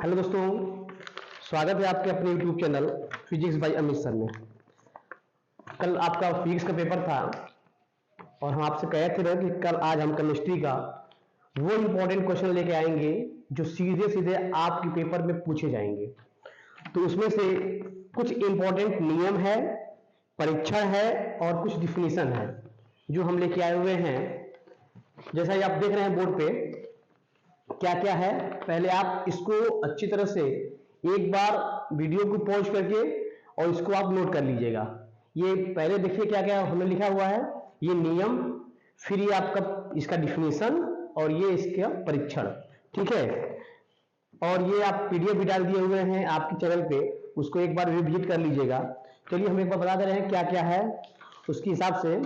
Hello दोस्तों, स्वागत है आपके अपने YouTube channel physics bye Amit sir में। कल आपका फिजिक्स का पेपर था और हम आपसे कहे थे ना कि कल आज हम केमिस्ट्री का वो इंपॉर्टेंट क्वेश्चन लेके आएंगे जो सीधे सीधे आपके पेपर में पूछे जाएंगे। तो उसमें से कुछ इंपॉर्टेंट नियम है, परीक्षण है और कुछ डिफिनीशन है जो हम लेके आए हुए हैं। जैसा कि आप देख रहे हैं बोर्ड पे क्या क्या है, पहले आप इसको अच्छी तरह से एक बार वीडियो को पॉज करके और इसको आप नोट कर लीजिएगा। ये पहले देखिए क्या क्या हमने लिखा हुआ है, ये नियम, फिर ये आपका इसका डिफिनीशन और ये इसका परीक्षण, ठीक है। और ये आप पीडीएफ भी डाल दिए हुए हैं आपके चैनल पे, उसको एक बार विजिट कर लीजिएगा। चलिए हम एक बार बता दे रहे हैं क्या क्या है, उसके हिसाब से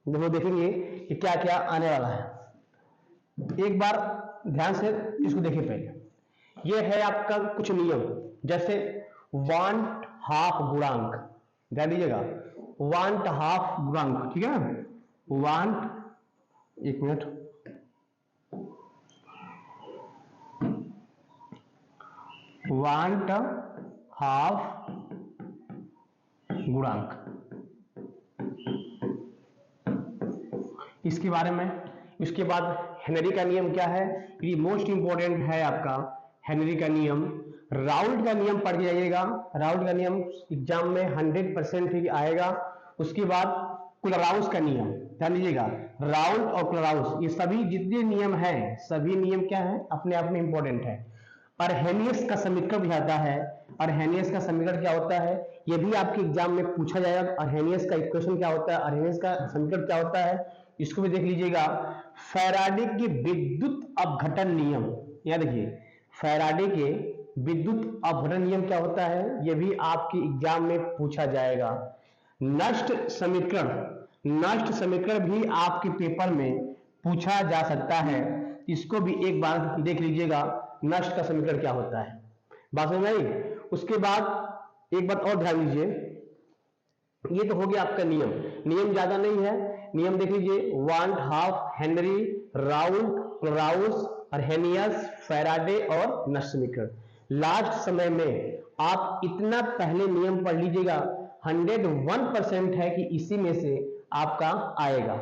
वो देखेंगे कि क्या क्या आने वाला है। एक बार ध्यान से इसको देखिए। पहले ये है आपका कुछ नियम, जैसे वांट हाफ गुणांक, ध्यान दीजिएगा, वांट हाफ गुणांक, ठीक है ना। वांट, एक मिनट, वांट हाफ गुणांक, इसके बारे में। उसके बाद हेनरी का नियम क्या है, ये मोस्ट इंपॉर्टेंट है आपका हेनरी का नियम। राउल्ट का नियम पढ़ के जाइएगा, राउल्ट का नियम एग्जाम में 100% ही आएगा। उसके बाद क्लोराउस का नियम, ध्यान दीजिएगा, राउल्ट और क्लोराउस, ये सभी जितने नियम हैं, सभी नियम क्या है, अपने आप में इंपॉर्टेंट है। अर्हेनियस का समीकरण भी आता है। अर्हेनियस का समीकरण क्या होता है, ये भी आपके एग्जाम में पूछा जाएगा। अर्हेनियस का इक्वेशन क्या होता है, अर्हेनियस का समीकरण क्या होता है, इसको भी देख लीजिएगा। फैराडे के विद्युत अपघटन नियम, याद रखिए, फैराडे के विद्युत अपघटन नियम क्या होता है, यह भी आपके एग्जाम में पूछा जाएगा। नष्ट समीकरण, नष्ट समीकरण भी आपके पेपर में पूछा जा सकता है, इसको भी एक बार देख लीजिएगा, नष्ट का समीकरण क्या होता है। बात समझ में आई। उसके बाद एक बात और ध्यान दीजिए, ये तो हो गया आपका नियम। नियम ज्यादा नहीं है, नियम देख लीजिए, van't Hoff, Henry, Raoult, Kohlrausch, Arrhenius, Faraday और नष्ट समीकरण। लास्ट समय में आप इतना पहले नियम पढ़ लीजिएगा, 101% है कि इसी में से आपका आएगा।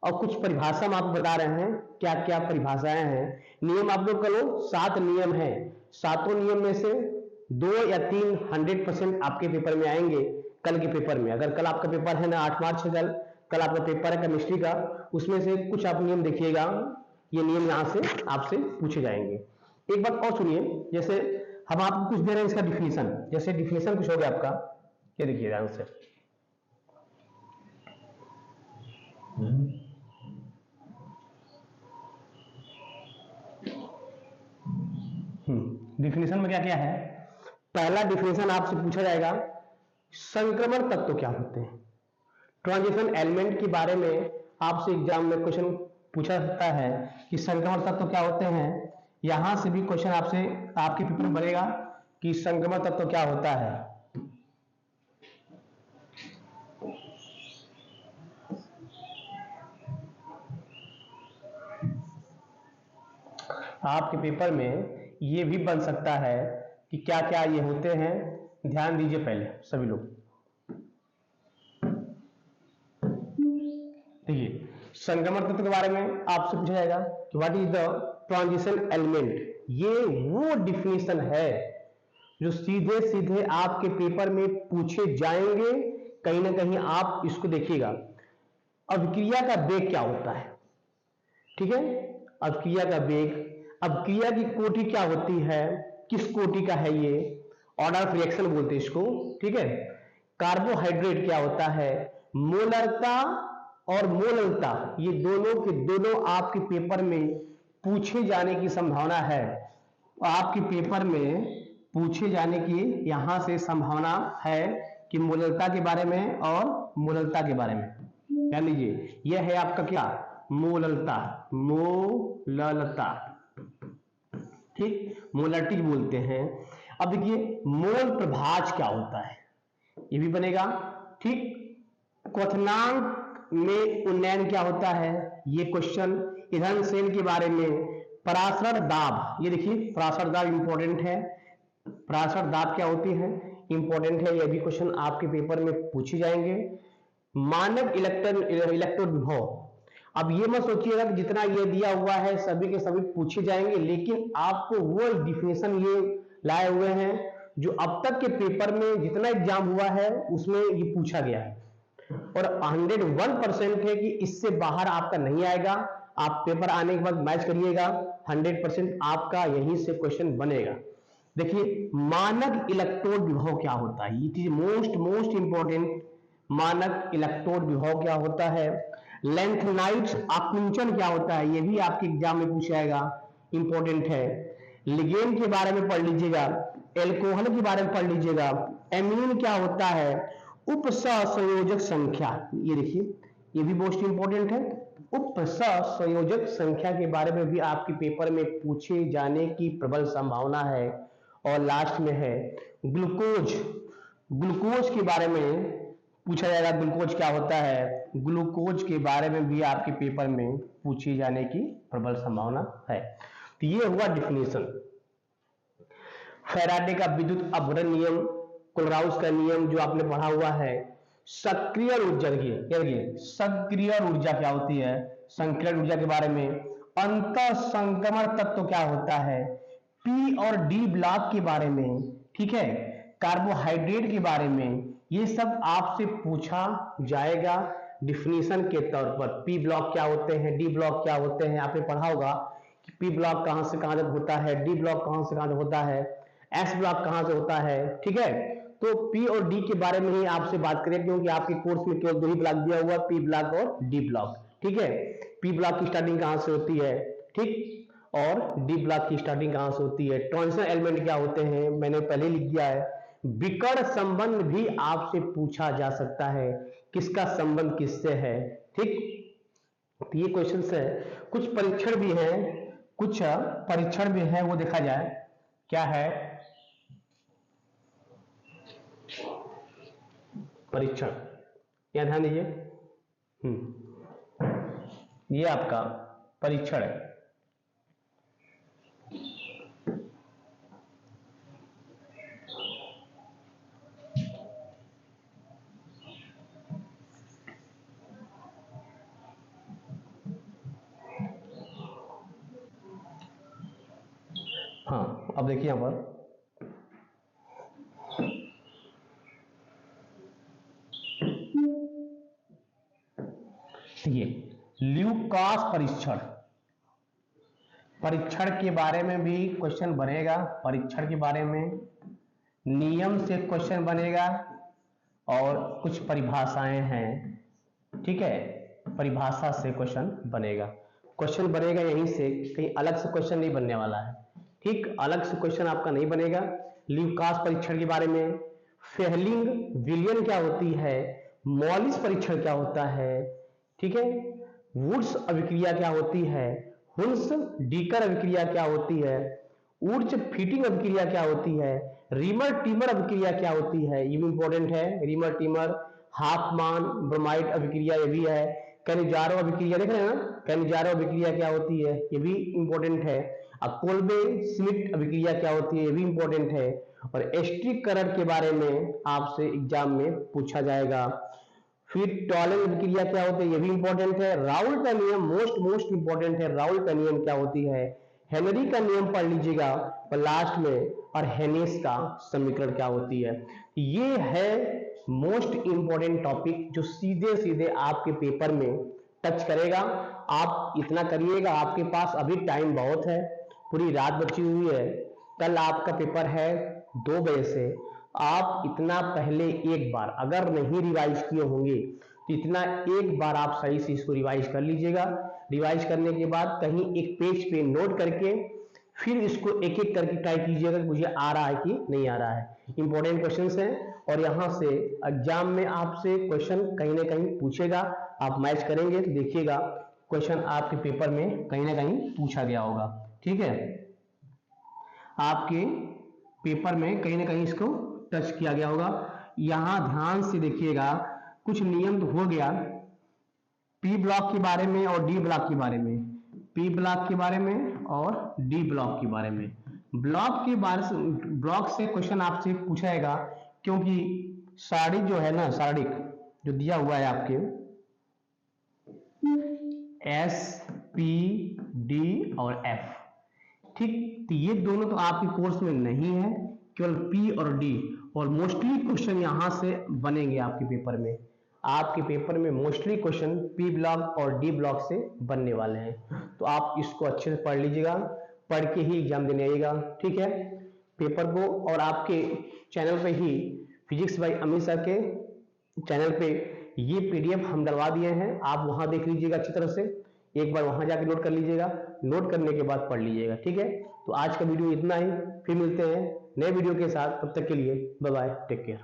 और कुछ परिभाषा हम आपको बता रहे हैं, क्या क्या परिभाषाएं हैं। नियम आप लोग करो, 7 नियम है, सातों नियम में से 2 या 3 100% आपके पेपर में आएंगे कल के पेपर में। अगर कल आपका पेपर है ना 8 मार्च है, कल आपका पेपर है केमिस्ट्री का, उसमें से कुछ आप नियम देखिएगा, ये नियम यहां से आपसे पूछे जाएंगे। एक बात और सुनिए, जैसे हम आपको कुछ दे रहे हैं इसका डिफिनीशन, जैसे डिफिनीशन कुछ हो गया आपका, ये देखिए ध्यान से। डिफिनीशन में क्या क्या है। पहला डिफिनीशन आपसे पूछा जाएगा, संक्रमण तत्व क्या होते हैं। ट्रांजिशन एलिमेंट के बारे में आपसे एग्जाम में क्वेश्चन पूछा जाता है कि संक्रमण तत्व क्या होते हैं। यहां से भी क्वेश्चन आपसे आपके पेपर में बनेगा कि संक्रमण तत्व क्या होता है। आपके पेपर में ये भी बन सकता है कि क्या क्या ये होते हैं। ध्यान दीजिए पहले सभी लोग, देखिए, संक्रमण तत्व के बारे में आपसे पूछा जाएगा कि what is the transition element. ये वो डिफिनीशन है जो सीधे सीधे आपके पेपर में पूछे जाएंगे, कहीं ना कहीं आप इसको देखिएगा। अभिक्रिया का वेग क्या होता है, ठीक है, अभिक्रिया का वेग, अभिक्रिया की कोटि क्या होती है, किस कोटि का है ये, ऑर्डर ऑफ रिएक्शन बोलते हैं इसको, ठीक है। कार्बोहाइड्रेट क्या होता है, मोलरता और मोललता, ये दोनों के दोनों आपके पेपर में पूछे जाने की संभावना है। आपके पेपर में पूछे जाने की यहां से संभावना है कि मोललता के बारे में और मोललता के बारे में। ध्यान लीजिए, यह है आपका क्या, मोललता, मोललता, ठीक, मोलरिटी बोलते हैं। अब देखिए, मोल प्रभाज क्या होता है, ये भी बनेगा, ठीक। क्वथनांक में उन्नयन क्या होता है, ये क्वेश्चन। ईंधन सेल के बारे में पराशर दाब, ये देखिए पराशर दाब इंपॉर्टेंट है। पराशर दाब क्या होती है, इंपॉर्टेंट है, ये भी क्वेश्चन आपके पेपर में पूछे जाएंगे। मानक इलेक्ट्रॉन विभव, अब ये मत सोचिएगा कि जितना ये दिया हुआ है सभी के सभी पूछे जाएंगे, लेकिन आपको वो डिफिनेशन ये लाए हुए हैं जो अब तक के पेपर में जितना एग्जाम हुआ है उसमें ये पूछा गया है, और 101% है कि इससे बाहर आपका नहीं आएगा। आप पेपर आने के बाद मैच करिएगा, 100% आपका यहीं से क्वेश्चन बनेगा। देखिए मानक इलेक्ट्रोड विभव क्या होता है, इट इज मोस्ट इंपॉर्टेंट। मानक इलेक्ट्रोड विभव क्या होता है, लेंथनाइट्स आकुंचन क्या होता है, ये भी आपके एग्जाम में पूछा जाएगा, इंपॉर्टेंट है। लिगेंड के बारे में पढ़ लीजिएगा, एल्कोहल के बारे में पढ़ लीजिएगा, एमीन क्या होता है, उपसंयोजक संख्या, ये देखिए ये भी मोस्ट इंपॉर्टेंट है। उपसंयोजक संख्या के बारे में भी आपके पेपर में पूछे जाने की प्रबल संभावना है। और लास्ट में है ग्लूकोज, ग्लूकोज के बारे में पूछा जाएगा, ग्लूकोज क्या होता है, ग्लूकोज के बारे में भी आपके पेपर में पूछे जाने की प्रबल संभावना है। तो ये हुआ डिफिनेशन। फैराडे का विद्युत अपघटन नियम, कोलराउस का नियम जो आपने पढ़ा हुआ है। सक्रिय ऊर्जा, देखिए सक्रिय ऊर्जा क्या होती है, संक्रिय ऊर्जा के बारे में। अंतर संक्रमण तत्व क्या होता है, पी और डी ब्लॉक के बारे में, ठीक है, कार्बोहाइड्रेट के बारे में, ये सब आपसे पूछा जाएगा डिफिनीशन के तौर पर। पी ब्लॉक क्या होते हैं, डी ब्लॉक क्या होते हैं, आपने पढ़ा होगा कि पी ब्लॉक कहां से कहां तक होता है, डी ब्लॉक कहां से कहां तक होता है, एस ब्लॉक कहां से होता है, ठीक है। तो पी और डी के बारे में ही आपसे बात करें, क्योंकि आपके कोर्स में केवल 2 ही ब्लॉक दिया हुआ, पी ब्लॉक और डी ब्लॉक, ठीक है। पी ब्लॉक की स्टार्टिंग कहां से होती है, ठीक, और डी ब्लॉक की स्टार्टिंग कहां से होती है। ट्रांजिशन एलिमेंट क्या होते हैं, मैंने पहले लिख दिया है। विकर्ण संबंध भी आपसे पूछा जा सकता है, किसका संबंध किससे है, ठीक। तो ये क्वेश्चन है। कुछ परीक्षण भी है, कुछ परीक्षण भी है, वो देखा जाए क्या है। परीक्षण, या ध्यान दीजिए, ये आपका परीक्षण है। हाँ, अब देखिए यहां पर ये ल्यूकास परीक्षण, परीक्षण के बारे में भी क्वेश्चन बनेगा, परीक्षण के बारे में नियम से क्वेश्चन बनेगा, और कुछ परिभाषाएं हैं, ठीक है, परिभाषा से क्वेश्चन बनेगा। क्वेश्चन बनेगा यहीं से, कहीं अलग से क्वेश्चन नहीं बनने वाला है, ठीक, अलग से क्वेश्चन आपका नहीं बनेगा। ल्यूकास परीक्षण के बारे में, फेहलिंग विलियन क्या होती है, मॉलिस परीक्षण क्या होता है, ठीक है, वुड्स अभिक्रिया क्या होती है, हुन्स डीकर अभिक्रिया क्या होती है, ऊर्ज फीटिंग अभिक्रिया क्या होती है, रीमर टीमर अभिक्रिया क्या होती है, ये भी इंपॉर्टेंट है। रीमर टीमर, हाफमान ब्रोमाइड अभिक्रिया ये भी है। कैनिजारो अभिक्रिया देख रहे हैं ना, कैनिजारो अभिक्रिया क्या होती है, ये भी इंपॉर्टेंट है। अब कोल्बे स्मिथ अभिक्रिया क्या होती है, ये भी इंपॉर्टेंट है। और एस्ट्रिकरण के बारे में आपसे एग्जाम में पूछा जाएगा। फिर टॉलन अभिक्रिया क्या होती है, ये भी इंपॉर्टेंट है। राउल का नियम मोस्ट इंपॉर्टेंट है, राउल का नियम क्या होती है, हेनरी का नियम पढ़ लीजिएगा, और लास्ट में और हेनेस का समीकरण क्या होती है। ये है मोस्ट इंपॉर्टेंट टॉपिक जो सीधे सीधे आपके पेपर में टच करेगा। आप इतना करिएगा, आपके पास अभी टाइम बहुत है, पूरी रात बची हुई है, कल आपका पेपर है 2 बजे से। आप इतना पहले एक बार अगर नहीं रिवाइज किए होंगे तो इतना एक बार आप सही से इसको रिवाइज कर लीजिएगा। रिवाइज करने के बाद कहीं एक पेज पे नोट करके फिर इसको एक एक करके टाइप कीजिएगा कि मुझे आ रहा है कि नहीं आ रहा है। इंपॉर्टेंट क्वेश्चंस हैं, और यहाँ से एग्जाम में आपसे क्वेश्चन कहीं ना कहीं पूछेगा, आप मैच करेंगे तो देखिएगा क्वेश्चन आपके पेपर में कहीं ना कहीं पूछा गया होगा, ठीक है। आपके पेपर में कहीं ना कहीं इसको टच किया गया होगा। यहां ध्यान से देखिएगा, कुछ नियम तो हो गया पी ब्लॉक के बारे में और डी ब्लॉक के बारे में। पी ब्लॉक के बारे में और डी ब्लॉक के बारे में। ब्लॉक से क्वेश्चन आपसे पूछा जाएगा, क्योंकि शारीरिक जो है ना, शारीरिक जो दिया हुआ है आपके एस, पी, डी और एफ, ठीक, तो ये दोनों तो आपके कोर्स में नहीं है, केवल पी और डी। और मोस्टली क्वेश्चन यहां से बनेंगे आपके पेपर में। आपके पेपर में मोस्टली क्वेश्चन पी ब्लॉक और डी ब्लॉक से बनने वाले हैं, तो आप इसको अच्छे से पढ़ लीजिएगा, पढ़ के ही एग्जाम देने आइएगा, ठीक है पेपर को। और आपके चैनल पे ही फिजिक्स बाय अमित सर के चैनल पे ये पीडीएफ हम डलवा दिए हैं, आप वहां देख लीजिएगा अच्छी तरह से, एक बार वहां जाके नोट कर लीजिएगा, नोट करने के बाद पढ़ लीजिएगा, ठीक है। तो आज का वीडियो इतना ही, फिर मिलते हैं नए वीडियो के साथ, तब तक के लिए बाय बाय, टेक केयर।